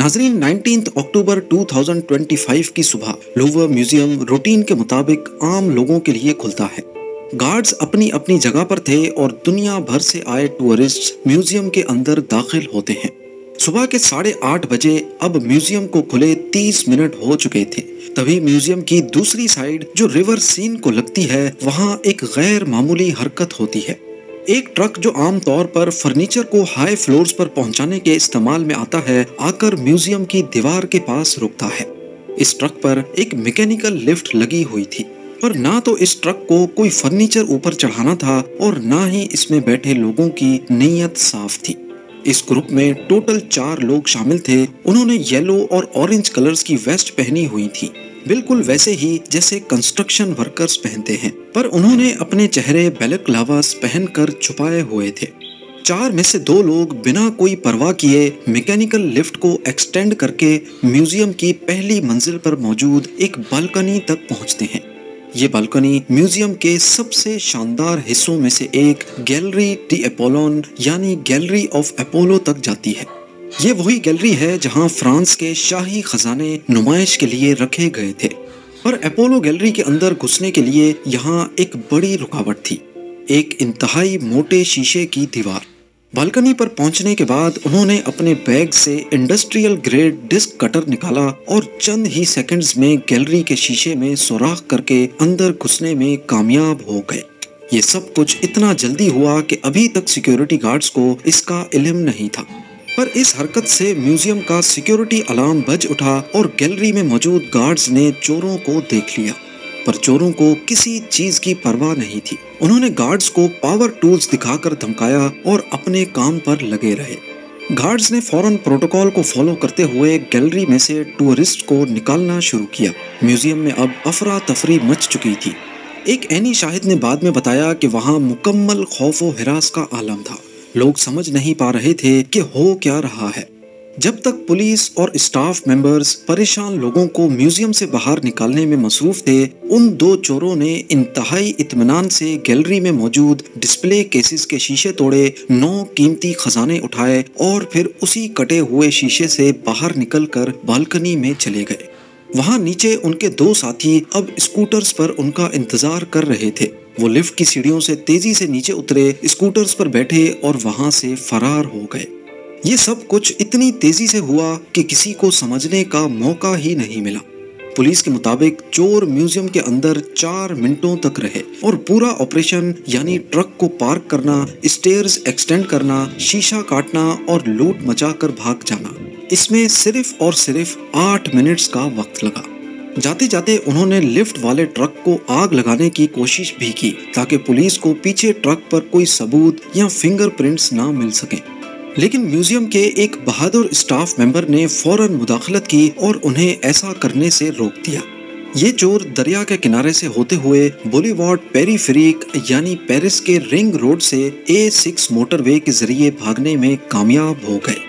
नाजरीन, 19 अक्टूबर 2025 की सुबह लूवर म्यूजियम रूटीन के मुताबिक आम लोगों के लिए खुलता है। गार्ड्स अपनी अपनी जगह पर थे और दुनिया भर से आए टूरिस्ट म्यूजियम के अंदर दाखिल होते हैं। सुबह के 8:30 बजे अब म्यूजियम को खुले 30 मिनट हो चुके थे। तभी म्यूजियम की दूसरी साइड जो रिवर सीन को लगती है, वहाँ एक गैर मामूली हरकत होती है। एक ट्रक जो आमतौर पर फर्नीचर को हाई फ्लोर्स पर पहुंचाने के इस्तेमाल में आता है, आकर म्यूजियम की दीवार के पास रुकता है। इस ट्रक पर एक मैकेनिकल लिफ्ट लगी हुई थी, पर ना तो इस ट्रक को कोई फर्नीचर ऊपर चढ़ाना था और ना ही इसमें बैठे लोगों की नीयत साफ थी। इस ग्रुप में टोटल 4 लोग शामिल थे। उन्होंने येलो और ऑरेंज कलर्स की वेस्ट पहनी हुई थी, बिल्कुल वैसे ही जैसे कंस्ट्रक्शन वर्कर्स पहनते हैं, पर उन्होंने अपने चेहरे बैलेक्लावास पहनकर छुपाए हुए थे। 4 में से 2 लोग बिना कोई परवाह किए मैकेनिकल लिफ्ट को एक्सटेंड करके म्यूजियम की पहली मंजिल पर मौजूद एक बालकनी तक पहुंचते हैं। ये बालकनी म्यूजियम के सबसे शानदार हिस्सों में से एक गैलरी डी अपोलोन यानी गैलरी ऑफ अपोलो तक जाती है। ये वही गैलरी है जहां फ्रांस के शाही खजाने नुमाइश के लिए रखे गए थे, पर अपोलो गैलरी के अंदर घुसने के लिए यहाँ एक बड़ी रुकावट थी, एक इंतहाई मोटे शीशे की दीवार। बालकनी पर पहुंचने के बाद उन्होंने अपने बैग से इंडस्ट्रियल ग्रेड डिस्क कटर निकाला और चंद ही सेकंड्स में गैलरी के शीशे में सुराख करके अंदर घुसने में कामयाब हो गए। ये सब कुछ इतना जल्दी हुआ कि अभी तक सिक्योरिटी गार्ड्स को इसका इल्म नहीं था, पर इस हरकत से म्यूजियम का सिक्योरिटी अलार्म बज उठा और गैलरी में मौजूद गार्ड्स ने चोरों को देख लिया, पर चोरों को किसी चीज की परवाह नहीं थी। उन्होंने गार्ड्स को पावर टूल्स दिखाकर धमकाया और अपने काम पर लगे रहे। गार्ड्स ने फौरन प्रोटोकॉल को फॉलो करते हुए गैलरी में से टूरिस्ट को निकालना शुरू किया। म्यूजियम में अब अफरा तफरी मच चुकी थी। एक ऐनी शाहिद ने बाद में बताया कि वहाँ मुकम्मल खौफ व हिरास का आलम था। लोग समझ नहीं पा रहे थे कि हो क्या रहा है। जब तक पुलिस और स्टाफ मेंबर्स परेशान लोगों को म्यूजियम से बाहर निकालने में मसरूफ थे, उन 2 चोरों ने इंतहाई इत्मीनान से गैलरी में मौजूद डिस्प्ले केसेस के शीशे तोड़े, 9 कीमती खजाने उठाए और फिर उसी कटे हुए शीशे से बाहर निकलकर बालकनी में चले गए। वहाँ नीचे उनके 2 साथी अब स्कूटर्स पर उनका इंतजार कर रहे थे। वो लिफ्ट की सीढ़ियों से तेजी से नीचे उतरे, स्कूटर्स पर बैठे और वहाँ से फरार हो गए। ये सब कुछ इतनी तेजी से हुआ कि किसी को समझने का मौका ही नहीं मिला। पुलिस के मुताबिक चोर म्यूजियम के अंदर 4 मिनटों तक रहे और पूरा ऑपरेशन यानी ट्रक को पार्क करना, स्टेयर्स एक्सटेंड करना, शीशा काटना और लूट मचाकर भाग जाना, इसमें सिर्फ और सिर्फ 8 मिनट्स का वक्त लगा। जाते जाते उन्होंने लिफ्ट वाले ट्रक को आग लगाने की कोशिश भी की ताकि पुलिस को पीछे ट्रक पर कोई सबूत या फिंगरप्रिंट्स ना मिल सके, लेकिन म्यूजियम के एक बहादुर स्टाफ मेंबर ने फौरन मुदाखलत की और उन्हें ऐसा करने से रोक दिया। ये चोर दरिया के किनारे से होते हुए बोलीवार्ड पेरीफेरिक यानी पेरिस के रिंग रोड से A6 मोटरवे के जरिए भागने में कामयाब हो गए।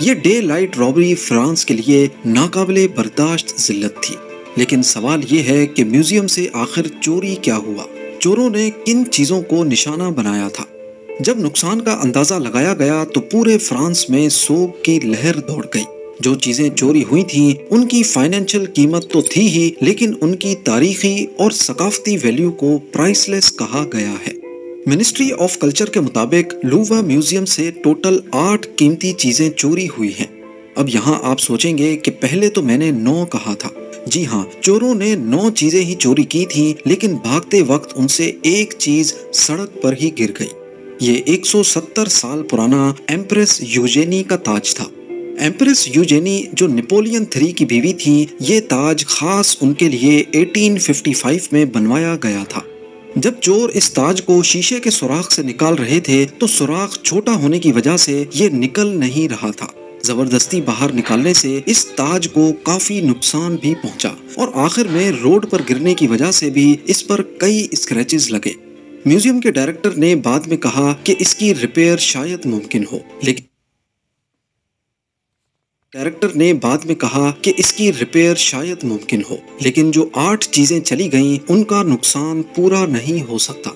ये डे लाइट रॉबरी फ्रांस के लिए नाकाबिले बर्दाश्त जिल्लत थी, लेकिन सवाल ये है कि म्यूजियम से आखिर चोरी क्या हुआ, चोरों ने किन चीजों को निशाना बनाया था। जब नुकसान का अंदाजा लगाया गया तो पूरे फ्रांस में सोग की लहर दौड़ गई। जो चीजें चोरी हुई थीं, उनकी फाइनेंशियल कीमत तो थी ही, लेकिन उनकी तारीखी और सकाफती वैल्यू को प्राइसलेस कहा गया है। मिनिस्ट्री ऑफ कल्चर के मुताबिक लूवर म्यूजियम से टोटल 8 कीमती चीजें चोरी हुई हैं। अब यहाँ आप सोचेंगे कि पहले तो मैंने 9 कहा था। जी हाँ, चोरों ने 9 चीजें ही चोरी की थी, लेकिन भागते वक्त उनसे एक चीज सड़क पर ही गिर गई। ये 170 साल पुराना एम्प्रेस यूजेनी का ताज था। एम्प्रेस यूजेनी जो नेपोलियन 3 की बीवी थी, ये ताज खास उनके लिए 1855 में बनवाया गया था। जब चोर इस ताज को शीशे के सुराख से निकाल रहे थे तो सुराख छोटा होने की वजह से ये निकल नहीं रहा था। जबरदस्ती बाहर निकालने से इस ताज को काफी नुकसान भी पहुंचा और आखिर में रोड पर गिरने की वजह से भी इस पर कई स्क्रैचेस लगे। म्यूजियम के डायरेक्टर ने बाद में कहा कि इसकी रिपेयर शायद मुमकिन हो, लेकिन जो 8 चीजें चली गईं, उनका नुकसान पूरा नहीं हो सकता।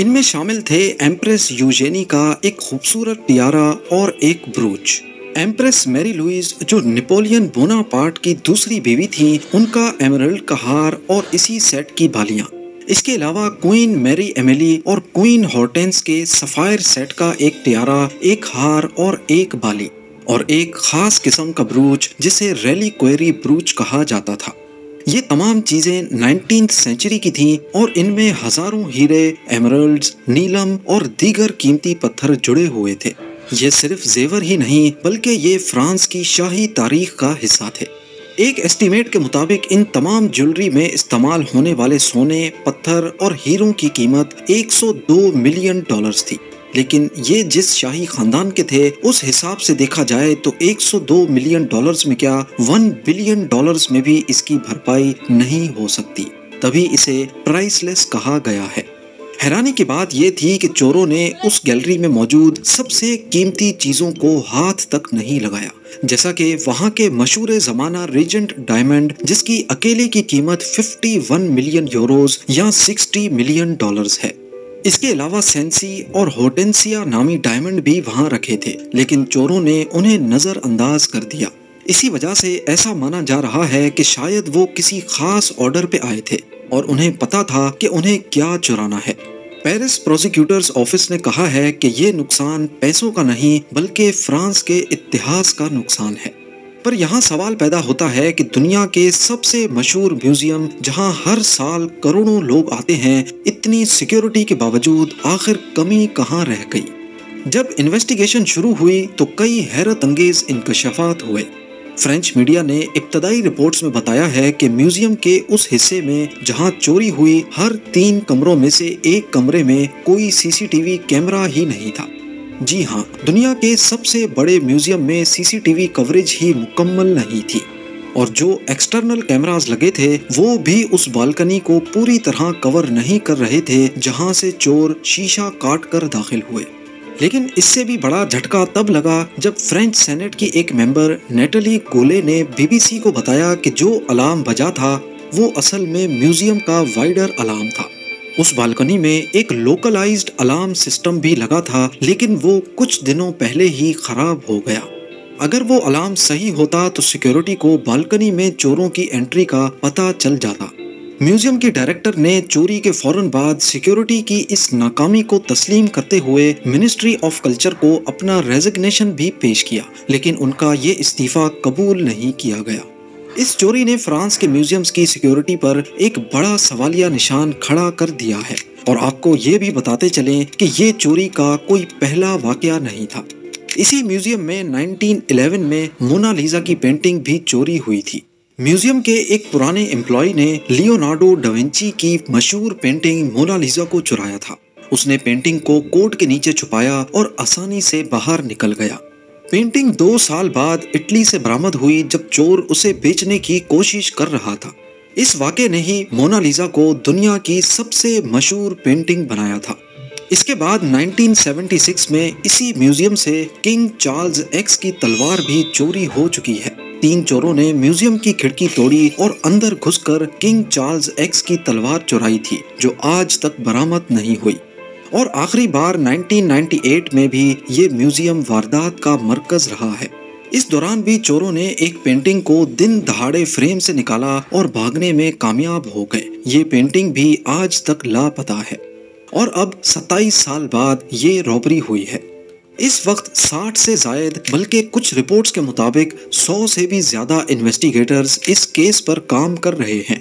इनमें शामिल थे एम्प्रेस यूजेनी का एक खूबसूरत टियारा और एक ब्रूच, ایمپریس میری لوئیز جو نپولین بوناپارٹ کی دوسری بیوی تھی، ان کا ایمرلڈ کا ہار اور اسی سیٹ کی بالیاں۔ اس کے علاوہ کوئین میری ایمیلی اور کوئین ہارٹینس کے سفائر سیٹ کا ایک ٹیارا، ایک ہار اور ایک بالی، اور ایک خاص قسم کا بروچ جسے ریلیکویری بروچ کہا جاتا تھا۔ یہ تمام چیزیں 19th سینچری کی تھیں اور ان میں ہزاروں ہیرے، ایمرلڈز، نیلم اور دیگر قیمتی پتھر جڑے ہوئے تھے۔ یہ صرف زیور ہی نہیں بلکہ یہ فرانس کی شاہی تاریخ کا حصہ تھے۔ ایک ایسٹیمیٹ کے مطابق ان تمام جیولری میں استعمال ہونے والے سونے، پتھر اور ہیروں کی قیمت $102 ملین تھی، لیکن یہ جس شاہی خاندان کے تھے اس حساب سے دیکھا جائے تو $102 ملین میں کیا $1 بلین میں بھی اس کی بھرپائی نہیں ہو سکتی، تبھی اسے پرائس لیس کہا گیا ہے۔ حیرانی کی بات یہ تھی کہ چوروں نے اس گیلری میں موجود سب سے قیمتی چیزوں کو ہاتھ تک نہیں لگایا، جیسا کہ وہاں کے مشہور زمانہ ریجنٹ ڈائمنڈ، جس کی اکیلے کی قیمت 51 ملین یوروز یا $60 ملین ہے۔ اس کے علاوہ سینسی اور ہورٹینسیا نامی ڈائمنڈ بھی وہاں رکھے تھے، لیکن چوروں نے انہیں نظر انداز کر دیا۔ اسی وجہ سے ایسا مانا جا رہا ہے کہ شاید وہ کسی خاص آرڈر پہ آئے تھے اور انہیں پتا تھا کہ انہیں کیا چرانا ہے۔ پیرس پروسیکیوٹرز آفس نے کہا ہے کہ یہ نقصان پیسوں کا نہیں بلکہ فرانس کے اتحاد کا نقصان ہے۔ پر یہاں سوال پیدا ہوتا ہے کہ دنیا کے سب سے مشہور میوزیم جہاں ہر سال کروڑوں لوگ آتے ہیں، اتنی سیکیورٹی کے باوجود آخر کمی کہاں رہ گئی؟ جب انویسٹیگیشن شروع ہوئی تو کئی حیرت انگیز انکشافات ہوئے۔ فرینچ میڈیا نے ابتدائی رپورٹس میں بتایا ہے کہ میوزیم کے اس حصے میں جہاں چوری ہوئی، ہر 3 کمروں میں سے ایک کمرے میں کوئی CCTV کیمرہ ہی نہیں تھا۔ جی ہاں، دنیا کے سب سے بڑے میوزیم میں CCTV کوریج ہی مکمل نہیں تھی، اور جو ایکسٹرنل کیمراز لگے تھے وہ بھی اس بالکنی کو پوری طرح کور نہیں کر رہے تھے جہاں سے چور شیشہ کاٹ کر داخل ہوئے۔ لیکن اس سے بھی بڑا جھٹکا تب لگا جب فرینچ سینٹ کی ایک ممبر نیٹلی گولے نے BBC کو بتایا کہ جو الارم بجا تھا وہ اصل میں میوزیم کا وائڈر الارم تھا۔ اس بالکنی میں ایک لوکلائزڈ الارم سسٹم بھی لگا تھا، لیکن وہ کچھ دنوں پہلے ہی خراب ہو گیا۔ اگر وہ الارم صحیح ہوتا تو سیکیورٹی کو بالکنی میں چوروں کی انٹری کا پتہ چل جاتا۔ میوزیم کے ڈائریکٹر نے چوری کے فوراً بعد سیکیورٹی کی اس ناکامی کو تسلیم کرتے ہوئے منسٹری آف کلچر کو اپنا ریزگنیشن بھی پیش کیا، لیکن ان کا یہ استعفیٰ قبول نہیں کیا گیا۔ اس چوری نے فرانس کے میوزیمز کی سیکیورٹی پر ایک بڑا سوالیہ نشان کھڑا کر دیا ہے، اور آپ کو یہ بھی بتاتے چلیں کہ یہ چوری کا کوئی پہلا واقعہ نہیں تھا۔ اسی میوزیم میں 1911 میں مونا لیزا کی پینٹنگ بھی چوری ہوئی تھی۔ میوزیم کے ایک پرانے امپلائی نے لیونارڈو ڈاونچی کی مشہور پینٹنگ مونا لیزا کو چرایا تھا۔ اس نے پینٹنگ کو کوٹ کے نیچے چھپایا اور آسانی سے باہر نکل گیا۔ پینٹنگ 2 سال بعد اٹلی سے برآمد ہوئی جب چور اسے بیچنے کی کوشش کر رہا تھا۔ اس واقعے نے ہی مونا لیزا کو دنیا کی سب سے مشہور پینٹنگ بنایا تھا۔ اس کے بعد 1976 میں اسی میوزیم سے کنگ چارلز ایکس کی تلوار بھی چوری ہو چکی ہے۔ 3 چوروں نے میوزیم کی کھڑکی توڑی اور اندر گھس کر کنگ چارلز ایکس کی تلوار چرائی تھی، جو آج تک برآمد نہیں ہوئی۔ اور آخری بار 1998 میں بھی یہ میوزیم واردات کا مرکز رہا ہے۔ اس دوران بھی چوروں نے ایک پینٹنگ کو دن دہاڑے فریم سے نکالا اور بھاگنے میں کامیاب ہو گئے۔ یہ پینٹنگ بھی آج تک لاپتہ ہے، اور اب 27 سال بعد یہ رابری ہوئی ہے۔ اس وقت 60 سے زائد، بلکہ کچھ رپورٹس کے مطابق 100 سے بھی زیادہ انویسٹیگیٹرز اس کیس پر کام کر رہے ہیں۔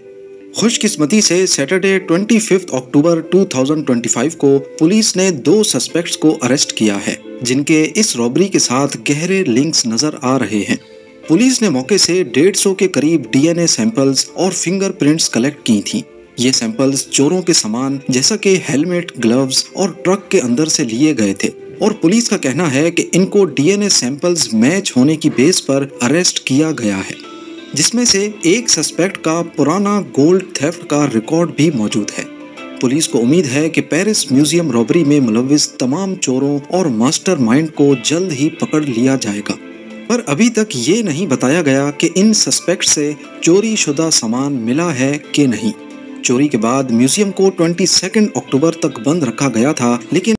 خوش قسمتی سے سیٹرڈے 25 اکتوبر 2025 کو پولیس نے 2 سسپیکٹس کو اریسٹ کیا ہے، جن کے اس رابری کے ساتھ گہرے لنکس نظر آ رہے ہیں۔ پولیس نے موقع سے 150 کے قریب DNA سیمپلز اور فنگر پرنٹس کلیکٹ کی تھیں۔ یہ سیمپلز چوروں کے سامان جیسا کہ ہیلمٹ، گلوز اور ٹرک کے اندر سے لیے گئے تھے، اور پولیس کا کہنا ہے کہ ان کو DNA سیمپلز میچ ہونے کی بیس پر اریسٹ کیا گیا ہے، جس میں سے ایک سسپیکٹ کا پرانا گولڈ تھیفٹ کا ریکارڈ بھی موجود ہے۔ پولیس کو امید ہے کہ پیرس میوزیم رابری میں ملوث تمام چوروں اور ماسٹر مائنڈ کو جلد ہی پکڑ لیا جائے گا، پر ابھی تک یہ نہیں بتایا گیا کہ ان سسپیکٹ سے چوری شدہ سامان ملا ہے کہ نہیں۔ چوری کے بعد میوزیم کو 22 اکتوبر تک بند رکھا گیا تھا، لیکن